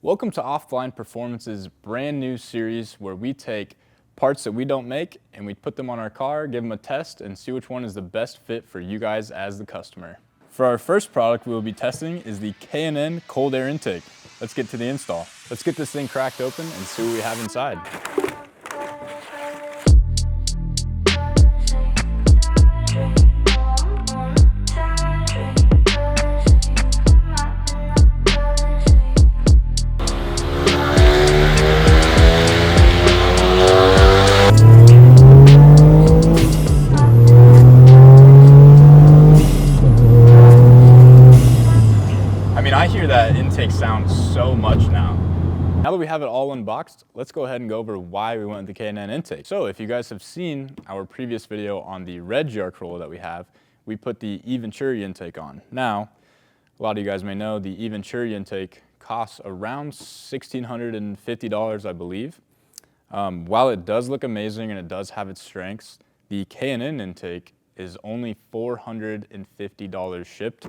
Welcome to Offline Performance's brand new series where we take parts that we don't make and we put them on our car, give them a test, and see which one is the best fit for you guys as the customer. For our first product we will be testing is the K&N cold air intake. Let's get to the install. Let's get this thing cracked open and see what we have inside. I hear that intake sound so much now. Now that we have it all unboxed, let's go ahead and go over why we went with the K&N intake. So if you guys have seen our previous video on the red GR Corolla that we have, we put the eVenturi intake on. Now, a lot of you guys may know the eVenturi intake costs around $1,650, I believe. While it does look amazing and it does have its strengths, the K&N intake is only $450 shipped.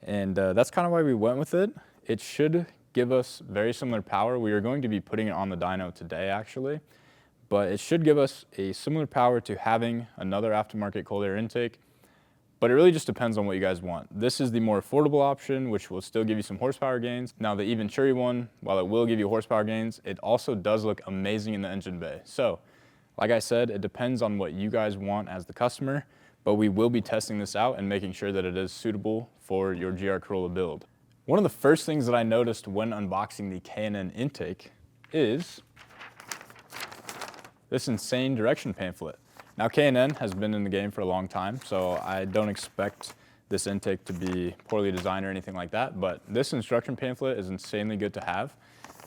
And that's kind of why we went with it. It should give us very similar power. We are going to be putting it on the dyno today actually, but it should give us a similar power to having another aftermarket cold air intake, but it really just depends on what you guys want. This is the more affordable option, which will still give you some horsepower gains. Now the eVenturi one, while it will give you horsepower gains, it also does look amazing in the engine bay. So like I said, it depends on what you guys want as the customer, but we will be testing this out and making sure that it is suitable for your GR Corolla build. One of the first things that I noticed when unboxing the K&N intake is this insane direction pamphlet. Now K&N has been in the game for a long time, so I don't expect this intake to be poorly designed or anything like that, but this instruction pamphlet is insanely good to have.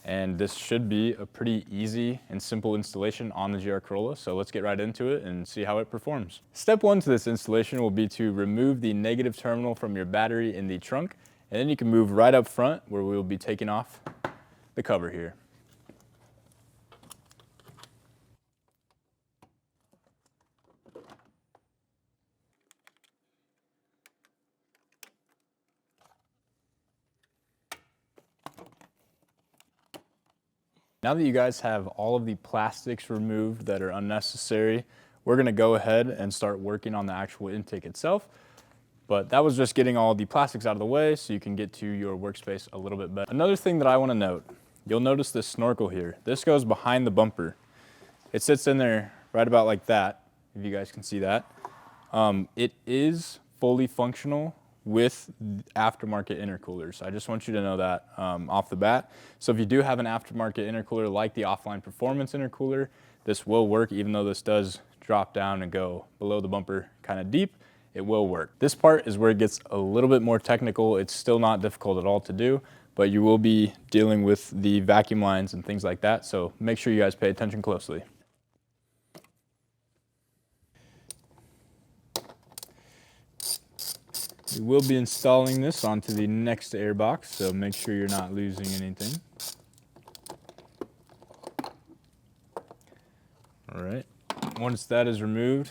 And this should be a pretty easy and simple installation on the GR Corolla, so let's get right into it and see how it performs. Step one to this installation will be to remove the negative terminal from your battery in the trunk, and then you can move right up front where we will be taking off the cover here. Now that you guys have all of the plastics removed that are unnecessary, we're gonna go ahead and start working on the actual intake itself. But that was just getting all the plastics out of the way so you can get to your workspace a little bit better. Another thing that I wanna note, you'll notice this snorkel here. This goes behind the bumper. It sits in there right about like that, if you guys can see that. It is fully functional with aftermarket intercoolers. I just want you to know that off the bat. So if you do have an aftermarket intercooler like the Offline Performance intercooler, this will work even though this does drop down and go below the bumper kind of deep, it will work. This part is where it gets a little bit more technical. It's still not difficult at all to do, but you will be dealing with the vacuum lines and things like that, so make sure you guys pay attention closely. We will be installing this onto the next airbox, so make sure you're not losing anything. All right, once that is removed,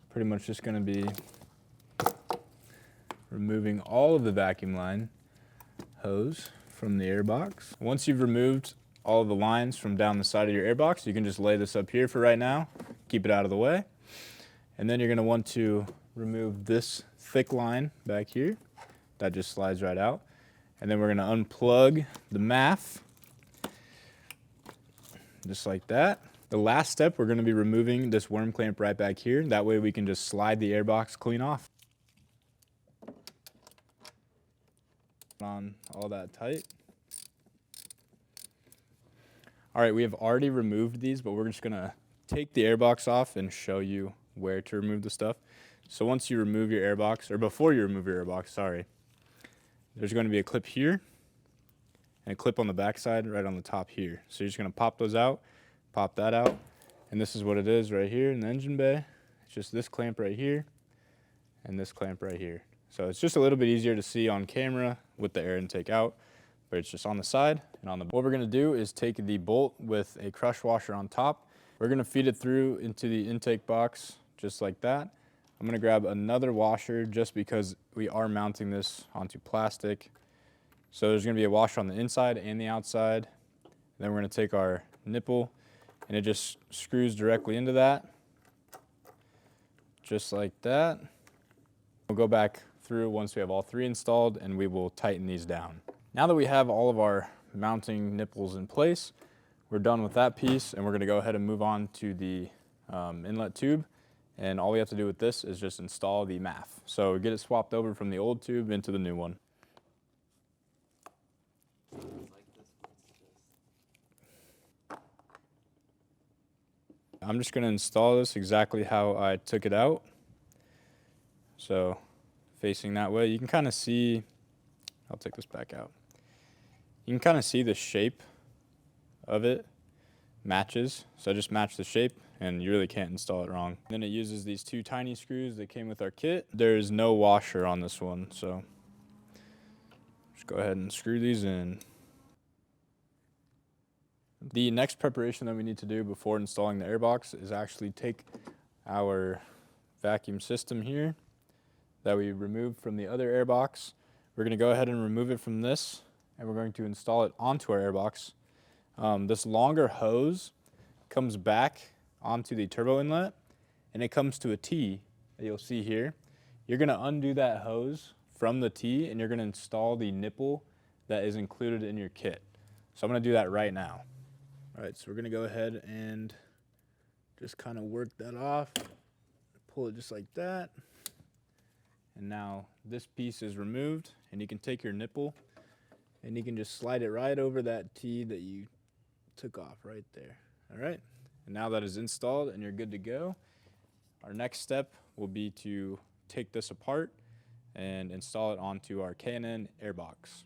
pretty much just going to be removing all of the vacuum line hose from the airbox. Once you've removed all of the lines from down the side of your airbox, you can just lay this up here for right now, keep it out of the way. And then you're going to want to remove this thick line back here. That just slides right out. And then we're going to unplug the MAF, just like that. The last step, we're going to be removing this worm clamp right back here. That way we can just slide the airbox clean off. On all that tight. All right, we have already removed these, but we're just going to take the airbox off and show you where to remove the stuff. So once you remove your airbox, or before you remove your airbox, sorry, there's going to be a clip here and a clip on the back side right on the top here. So you're just going to pop those out, pop that out, and this is what it is right here in the engine bay. It's just this clamp right here and this clamp right here. So it's just a little bit easier to see on camera with the air intake out, but it's just on the side and on the. What we're going to do is take the bolt with a crush washer on top. We're going to feed it through into the intake box just like that. I'm going to grab another washer just because we are mounting this onto plastic. So there's gonna be a washer on the inside and the outside. Then we're gonna take our nipple and it just screws directly into that, just like that. We'll go back through once we have all three installed and we will tighten these down. Now that we have all of our mounting nipples in place, we're done with that piece and we're gonna go ahead and move on to the inlet tube. And all we have to do with this is just install the MAF. So get it swapped over from the old tube into the new one. I'm just gonna install this exactly how I took it out. So facing that way, you can kind of see, I'll take this back out. You can kind of see the shape of it matches. So just match the shape and you really can't install it wrong. Then it uses these two tiny screws that came with our kit. There's no washer on this one, so just go ahead and screw these in. The next preparation that we need to do before installing the airbox is actually take our vacuum system here that we removed from the other airbox. We're gonna go ahead and remove it from this and we're going to install it onto our airbox. This longer hose comes back onto the turbo inlet and it comes to a T that you'll see here. You're gonna undo that hose from the T and you're gonna install the nipple that is included in your kit. So I'm gonna do that right now. All right, so we're gonna go ahead and just kind of work that off, pull it just like that. And now this piece is removed and you can take your nipple and you can just slide it right over that T that you took off right there. All right, and now that is installed and you're good to go, our next step will be to take this apart and install it onto our K&N airbox.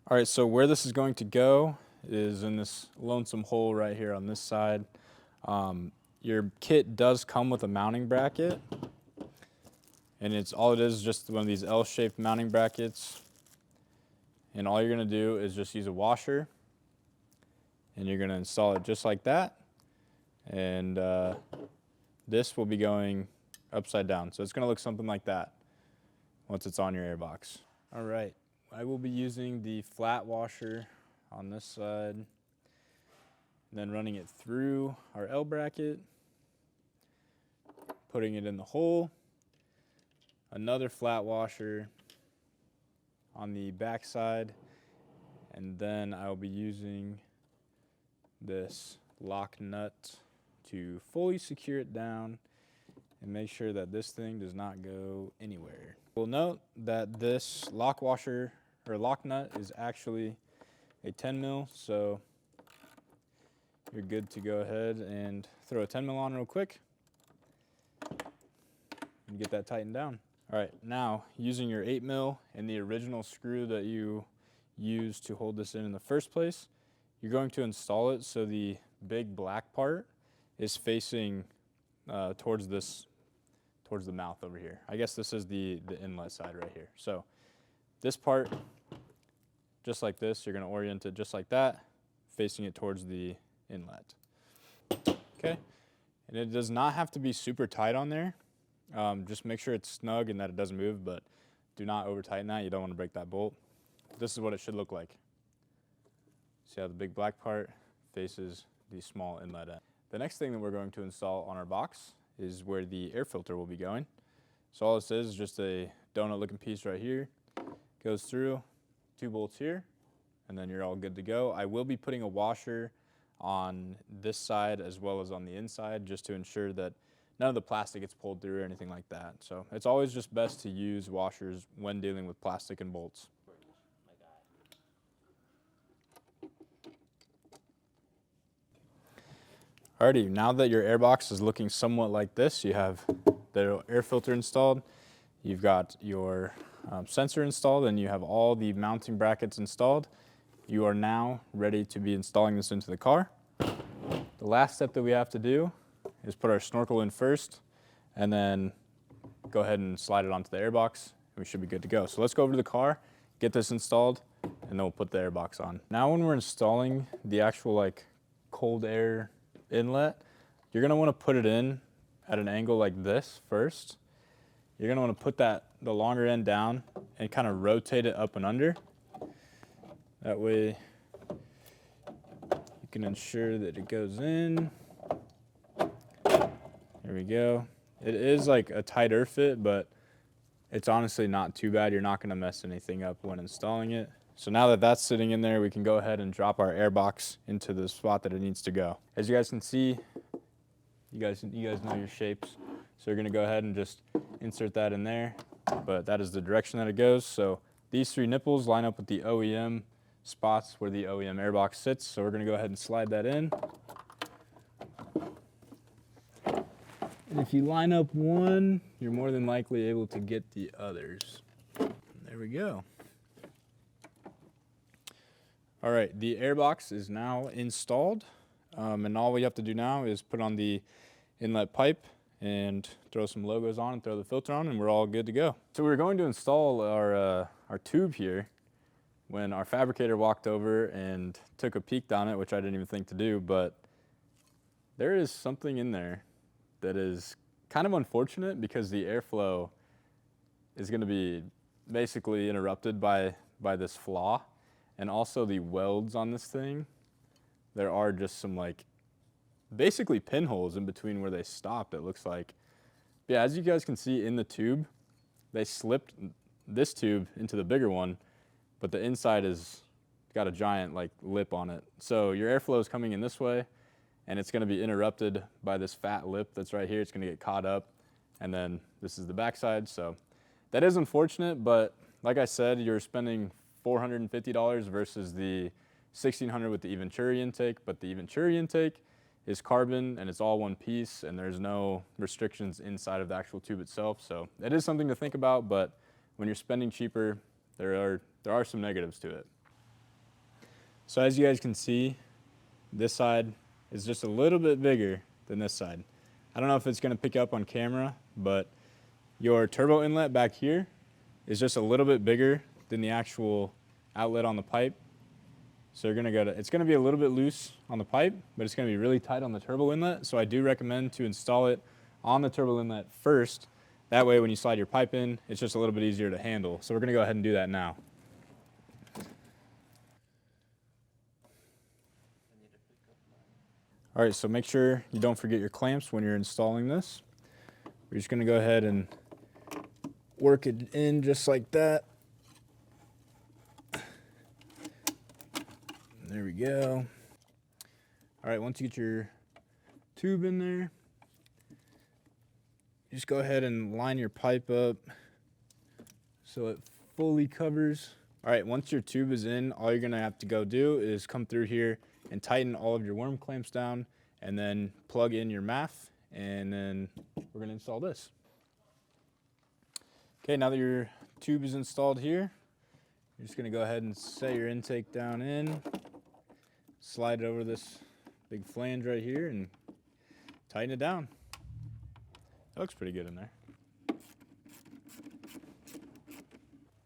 All right, so where this is going to go is in this lonesome hole right here on this side. Your kit does come with a mounting bracket, and all it is just one of these L-shaped mounting brackets. And all you're gonna do is just use a washer and you're gonna install it just like that. And this will be going upside down. So it's gonna look something like that once it's on your airbox. All right, I will be using the flat washer on this side, and then running it through our L bracket, putting it in the hole, another flat washer on the back side, and then I'll be using this lock nut to fully secure it down and make sure that this thing does not go anywhere. We'll note that this lock washer or lock nut is actually a 10 mil, so you're good to go ahead and throw a 10 mil on real quick and get that tightened down. All right, now using your 8 mil and the original screw that you used to hold this in the first place, you're going to install it so the big black part is facing towards the mouth over here. I guess this is the inlet side right here. So this part, just like this, you're gonna orient it just like that, facing it towards the inlet. Okay, and it does not have to be super tight on there. Just make sure it's snug and that it doesn't move, but do not over tighten that. You don't want to break that bolt. This is what it should look like. See how the big black part faces the small inlet end. The next thing that we're going to install on our box is where the air filter will be going. So all this is just a donut looking piece right here. Goes through, 2 bolts here, and then you're all good to go. I will be putting a washer on this side as well as on the inside just to ensure that none of the plastic gets pulled through or anything like that. So it's always just best to use washers when dealing with plastic and bolts. Alrighty, now that your airbox is looking somewhat like this, you have the air filter installed, you've got your sensor installed, and you have all the mounting brackets installed. You are now ready to be installing this into the car. The last step that we have to do is put our snorkel in first, and then go ahead and slide it onto the airbox, and we should be good to go. So let's go over to the car, get this installed, and then we'll put the airbox on. Now when we're installing the actual cold air inlet, you're gonna wanna put it in at an angle like this first. You're gonna wanna put the longer end down and kind of rotate it up and under That way you can ensure that it goes in. There we go. It is like a tighter fit, but it's honestly not too bad. You're not going to mess anything up when installing it. So now that that's sitting in there, we can go ahead and drop our airbox into the spot that it needs to go. As you guys can see, you guys know your shapes. So you're going to go ahead and just insert that in there, but that is the direction that it goes. So these 3 nipples line up with the OEM spots where the OEM airbox sits. So we're going to go ahead and slide that in. And if you line up one, you're more than likely able to get the others. There we go. All right, the airbox is now installed. And all we have to do now is put on the inlet pipe and throw some logos on and throw the filter on, and we're all good to go. So we were going to install our tube here when our fabricator walked over and took a peek down it, which I didn't even think to do, but there is something in there that is kind of unfortunate because the airflow is going to be basically interrupted by this flaw. And also the welds on this thing, there are just some like basically pinholes in between where they stopped, it looks like. Yeah, as you guys can see in the tube, they slipped this tube into the bigger one, but the inside is got a giant like lip on it. So your airflow is coming in this way, and it's going to be interrupted by this fat lip that's right here. It's going to get caught up, and then this is the backside. So that is unfortunate, but like I said, you're spending $450 versus the $1,600 with the Venturi intake, but the Venturi intake is carbon and it's all one piece, and there's no restrictions inside of the actual tube itself. So it is something to think about, but when you're spending cheaper, there are some negatives to it. So as you guys can see, this side is just a little bit bigger than this side. I don't know if it's going to pick up on camera, but your turbo inlet back here is just a little bit bigger than the actual outlet on the pipe. So it's going to be a little bit loose on the pipe, but it's going to be really tight on the turbo inlet. So I do recommend to install it on the turbo inlet first. That way when you slide your pipe in, it's just a little bit easier to handle. So we're going to go ahead and do that now. All right, so make sure you don't forget your clamps when you're installing this. We're just going to go ahead and work it in just like that. There we go. All right, once you get your tube in there, just go ahead and line your pipe up so it fully covers. All right, once your tube is in, all you're gonna have to go do is come through here and tighten all of your worm clamps down, and then plug in your MAF, and then we're gonna install this. Okay, now that your tube is installed here, you're just gonna go ahead and set your intake down in, slide it over this big flange right here, and tighten it down. That looks pretty good in there.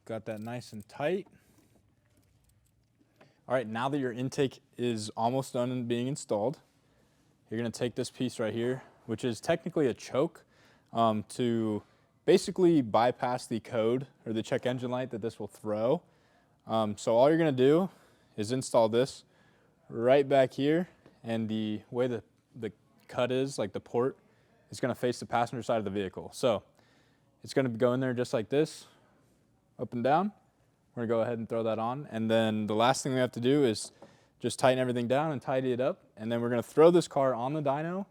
Got that nice and tight. All right, now that your intake is almost done and being installed, you're gonna take this piece right here, which is technically a choke, to basically bypass the code or the check engine light that this will throw. So all you're gonna do is install this right back here, and the way the cut is, like the port, is gonna face the passenger side of the vehicle. So it's gonna go in there just like this, up and down. We're gonna go ahead and throw that on, and then the last thing we have to do is just tighten everything down and tidy it up, and then we're gonna throw this car on the dyno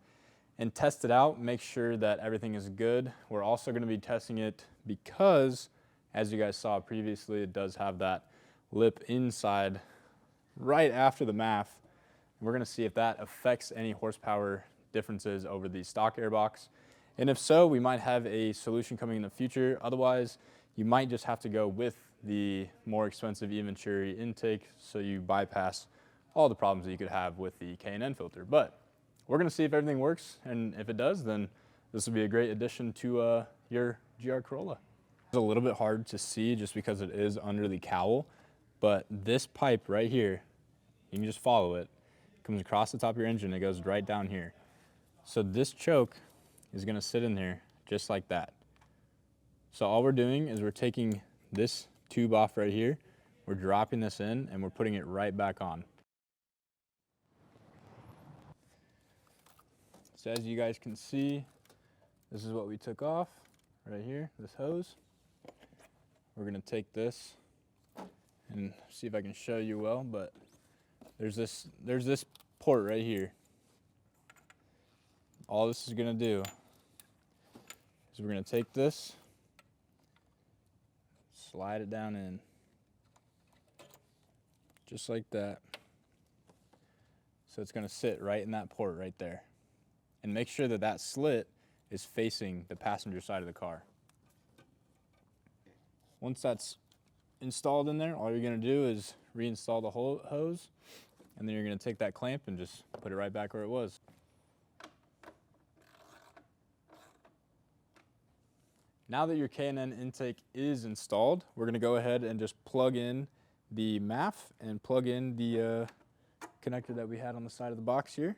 and test it out, make sure that everything is good. We're also gonna be testing it because, as you guys saw previously, it does have that lip inside right after the MAF. We're gonna see if that affects any horsepower differences over the stock airbox. And if so, we might have a solution coming in the future. Otherwise, you might just have to go with the more expensive Venturi intake, so you bypass all the problems that you could have with the K&N filter. But we're gonna see if everything works, and if it does, then this will be a great addition to your GR Corolla. It's a little bit hard to see just because it is under the cowl, but this pipe right here, you can just follow it. It comes across the top of your engine, it goes right down here. So this choke is gonna sit in there just like that. So all we're doing is we're taking this tube off right here, we're dropping this in and we're putting it right back on. So as you guys can see, this is what we took off right here, this hose. We're gonna take this and see if I can show you well, but there's this port right here. All this is gonna do is we're gonna take this, slide it down in, just like that. So it's gonna sit right in that port right there. And make sure that that slit is facing the passenger side of the car. Once that's installed in there, all you're gonna do is reinstall the whole hose, and then you're gonna take that clamp and just put it right back where it was. Now that your K&N intake is installed, we're gonna go ahead and just plug in the MAF and plug in the connector that we had on the side of the box here.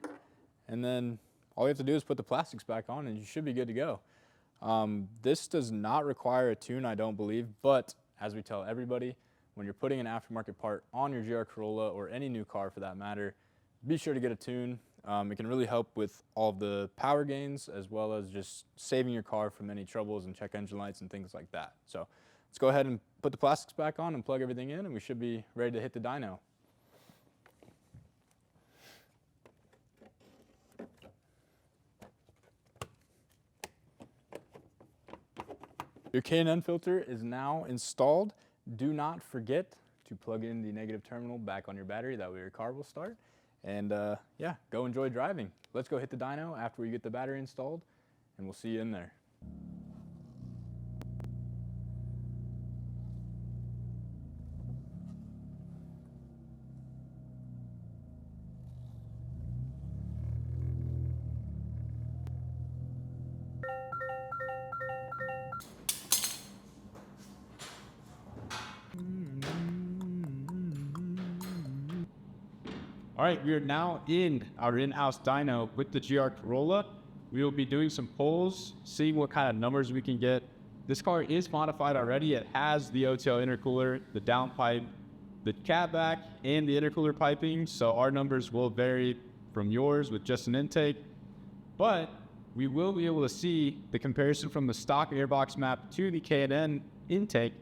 And then all you have to do is put the plastics back on and you should be good to go. This does not require a tune, I don't believe, but as we tell everybody, when you're putting an aftermarket part on your GR Corolla or any new car for that matter, be sure to get a tune. It can really help with all of the power gains as well as just saving your car from any troubles and check engine lights and things like that. So let's go ahead and put the plastics back on and plug everything in, and we should be ready to hit the dyno. Your K&N filter is now installed. Do not forget to plug in the negative terminal back on your battery. That way your car will start. And yeah, go enjoy driving. Let's go hit the dyno after we get the battery installed, and we'll see you in there. All right, we are now in our in-house dyno with the GR Corolla. We will be doing some polls, seeing what kind of numbers we can get. This car is modified already. It has the OTL intercooler, the downpipe, the catback, and the intercooler piping. So our numbers will vary from yours with just an intake. But we will be able to see the comparison from the stock airbox map to the K&N intake,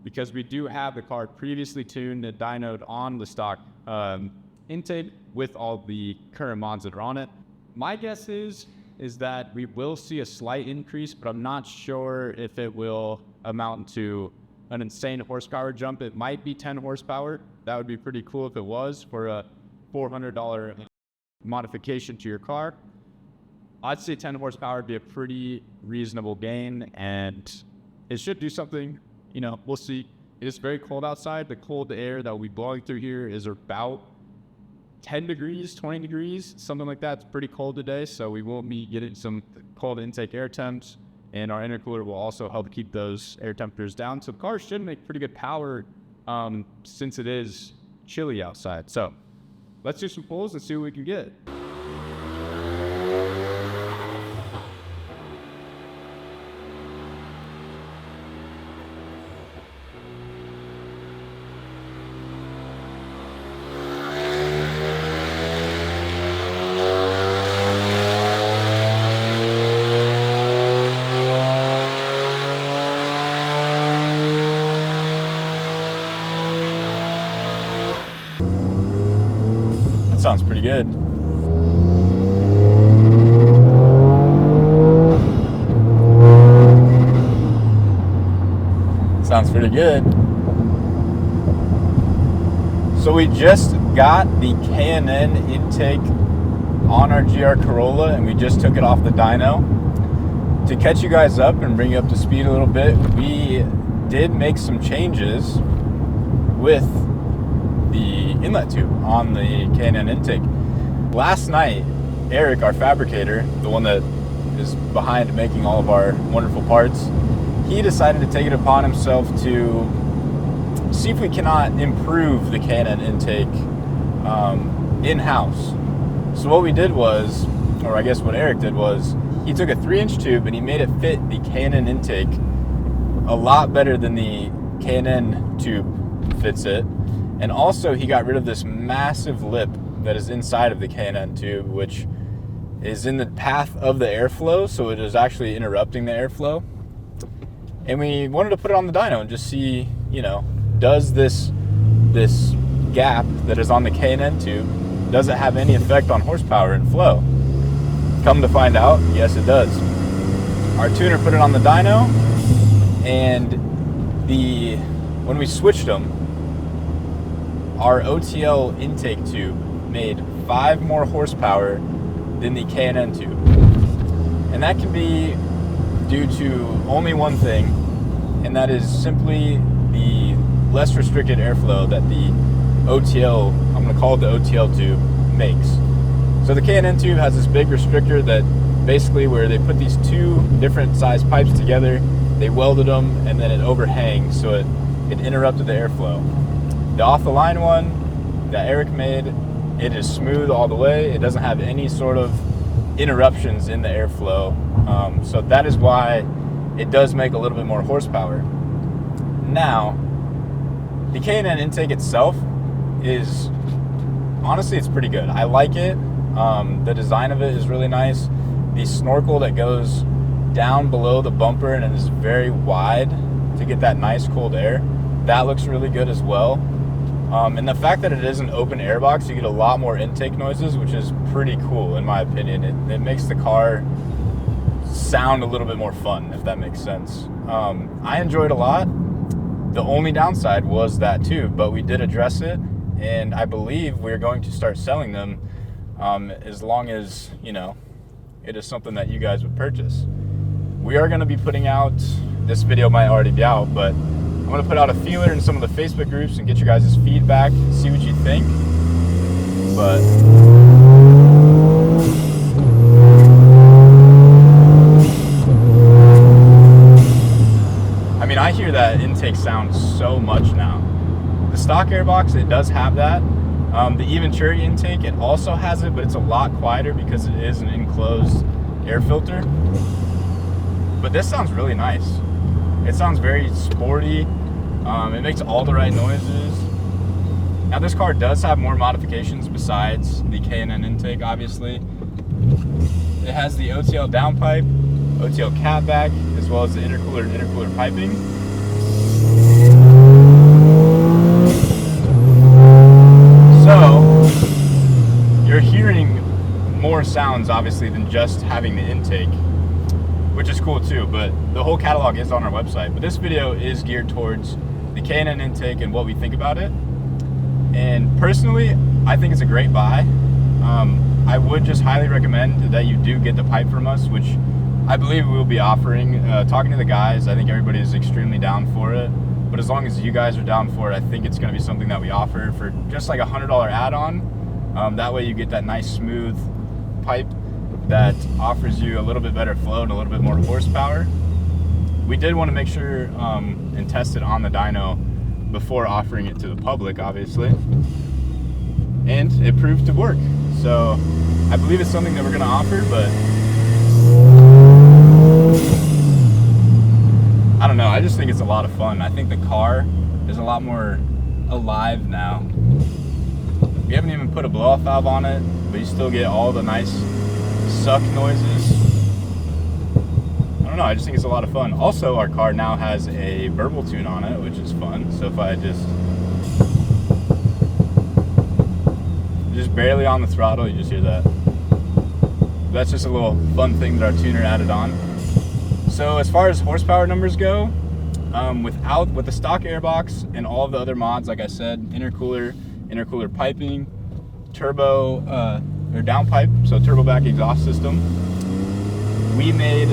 because we do have the car previously tuned and dynoed on the stock intake with all the current mods that are on it. My guess is that we will see a slight increase, but I'm not sure if it will amount to an insane horsepower jump. It might be 10 horsepower. That would be pretty cool if it was for a $400 modification to your car. I'd say 10 horsepower would be a pretty reasonable gain, and it should do something. You know, we'll see. It is very cold outside. The cold air that will be blowing through here is about 10 degrees, 20 degrees, something like that. It's pretty cold today, so we will be getting some cold intake air temps, and our intercooler will also help keep those air temperatures down. So the car should make pretty good power since it is chilly outside. So let's do some pulls and see what we can get. Sounds pretty good. Sounds pretty good. So we just got the K&N intake on our GR Corolla, and we just took it off the dyno. To catch you guys up and bring you up to speed a little bit, we did make some changes with the inlet tube on the K&N intake. Last night, Eric, our fabricator, the one that is behind making all of our wonderful parts, he decided to take it upon himself to see if we cannot improve the K&N intake in-house. So what we did was, or I guess what Eric did was, he took a 3-inch tube and he made it fit the K&N intake a lot better than the K&N tube fits it. And also he got rid of this massive lip that is inside of the K&N tube, which is in the path of the airflow, so it is actually interrupting the airflow. And we wanted to put it on the dyno and just see, you know, does this gap that is on the K&N tube, does it have any effect on horsepower and flow? Come to find out, yes it does. Our tuner put it on the dyno, and when we switched them, our OTL intake tube made 5 more horsepower than the K&N tube. And that can be due to only one thing, and that is simply the less restricted airflow that the OTL, I'm going to call it the OTL tube, makes. So the K&N tube has this big restrictor that basically where they put these 2 different size pipes together, they welded them, and then it overhangs, so it interrupted the airflow. The off-the-line one that Eric made, it is smooth all the way. It doesn't have any sort of interruptions in the airflow. So that is why it does make a little bit more horsepower. Now, the K&N intake itself is, honestly, it's pretty good. I like it. The design of it is really nice. The snorkel that goes down below the bumper and it is very wide to get that nice cold air, that looks really good as well. And the fact that it is an open airbox, you get a lot more intake noises, which is pretty cool in my opinion. It makes the car sound a little bit more fun, if that makes sense. I enjoyed a lot. The only downside was that tube, but we did address it, and I believe we're going to start selling them as long as, you know, it is something that you guys would purchase. We are going to be putting out, this video might already be out, but I'm going to put out a feeler in some of the Facebook groups and get you guys' feedback, see what you think. But I mean, I hear that intake sound so much now. The stock airbox, it does have that. The Eventury intake, it also has it, but it's a lot quieter because it is an enclosed air filter. But this sounds really nice. It sounds very sporty. It makes all the right noises. Now this car does have more modifications besides the K&N intake, obviously. It has the OTL downpipe, OTL catback, as well as the intercooler and intercooler piping. So you're hearing more sounds obviously than just having the intake, which is cool too, but the whole catalog is on our website. But this video is geared towards the K&N intake and what we think about it. And personally, I think it's a great buy. I would just highly recommend that you do get the pipe from us, which I believe we will be offering. Talking to the guys, I think everybody is extremely down for it. But as long as you guys are down for it, I think it's going to be something that we offer for just like $100 add-on. That way you get that nice smooth pipe that offers you a little bit better flow and a little bit more horsepower. We did want to make sure and test it on the dyno before offering it to the public, obviously. And it proved to work. So I believe it's something that we're going to offer, but I don't know. I just think it's a lot of fun. I think the car is a lot more alive now. We haven't even put a blow-off valve on it, but you still get all the nice suck noises. I don't know, I just think it's a lot of fun. Also, our car now has a burble tune on it, which is fun. So if I just barely on the throttle, you just hear that. That's just a little fun thing that our tuner added on. So as far as horsepower numbers go, with the stock airbox and all of the other mods, like I said, intercooler piping, turbo or downpipe, so turbo back exhaust system, we made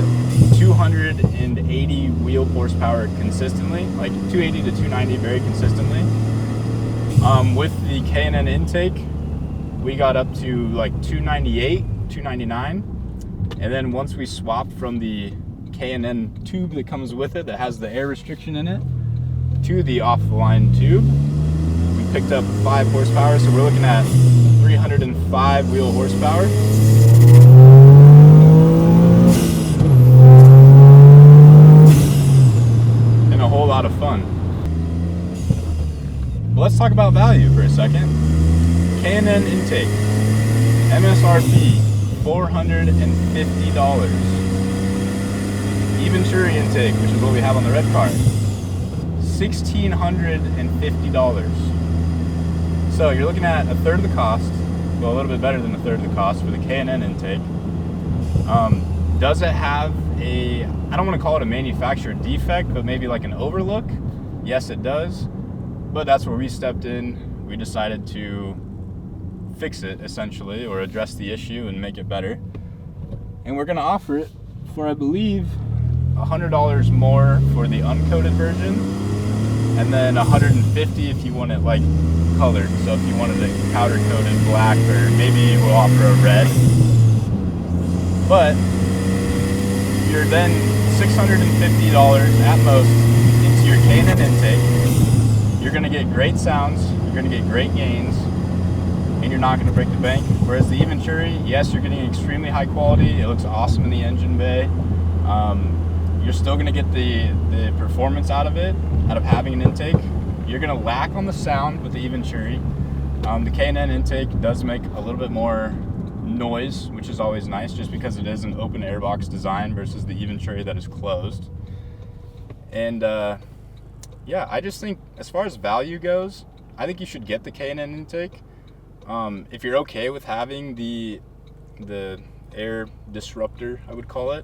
280 wheel horsepower consistently, like 280 to 290 very consistently. With the K&N intake, we got up to like 298, 299, and then once we swapped from the K&N tube that comes with it, that has the air restriction in it, to the off-the-line tube, we picked up 5 horsepower, so we're looking at 305 wheel horsepower. And a whole lot of fun. But let's talk about value for a second. K&N intake, MSRP, $450. Even Churi intake, which is what we have on the red car, $1,650. So you're looking at a third of the cost, well, a little bit better than a third of the cost for the K&N intake. Does it have a, I don't want to call it a manufacturer defect, but maybe like an overlook? Yes, it does. But that's where we stepped in. We decided to fix it, essentially, or address the issue and make it better. And we're going to offer it for, I believe, $100 more for the uncoated version, and then $150 if you want it like colored. So if you wanted it powder coated black, or maybe we'll offer a red. But you're then $650 at most into your K&N intake. You're going to get great sounds, you're going to get great gains, and you're not going to break the bank. Whereas the Even Churi, yes, you're getting extremely high quality. It looks awesome in the engine bay. You're still going to get the performance out of it, out of having an intake. You're going to lack on the sound with the Even Churi. The K&N intake does make a little bit more noise, which is always nice, just because it is an open airbox design versus the Even Churi that is closed. And yeah, I just think as far as value goes, I think you should get the K&N intake. If you're okay with having the air disruptor, I would call it,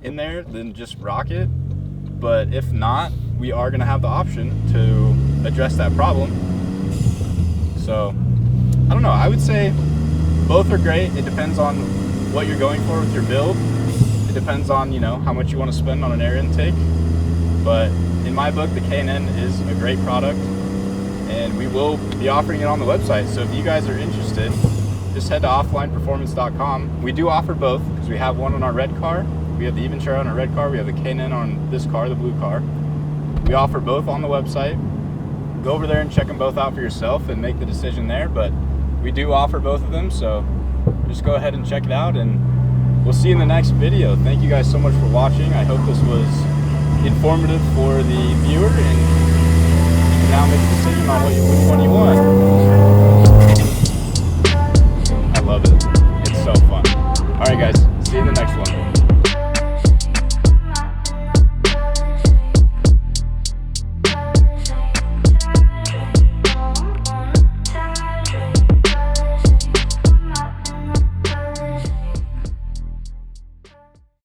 in there, then just rock it. But if not, we are going to have the option to address that problem. So I don't know, I would say both are great. It depends on what you're going for with your build. It depends on, you know, how much you want to spend on an air intake. But in my book, the K&N is a great product, and we will be offering it on the website. So if you guys are interested, just head to offlineperformance.com. We do offer both, because we have one on our red car. We have the Even Churi on our red car. We have the K&N on this car, the blue car. We offer both on the website. Go over there and check them both out for yourself and make the decision there. But we do offer both of them, so just go ahead and check it out, and we'll see you in the next video. Thank you guys so much for watching. I hope this was informative for the viewer, and you can now make a decision on which one you want. I love it. It's so fun. All right, guys.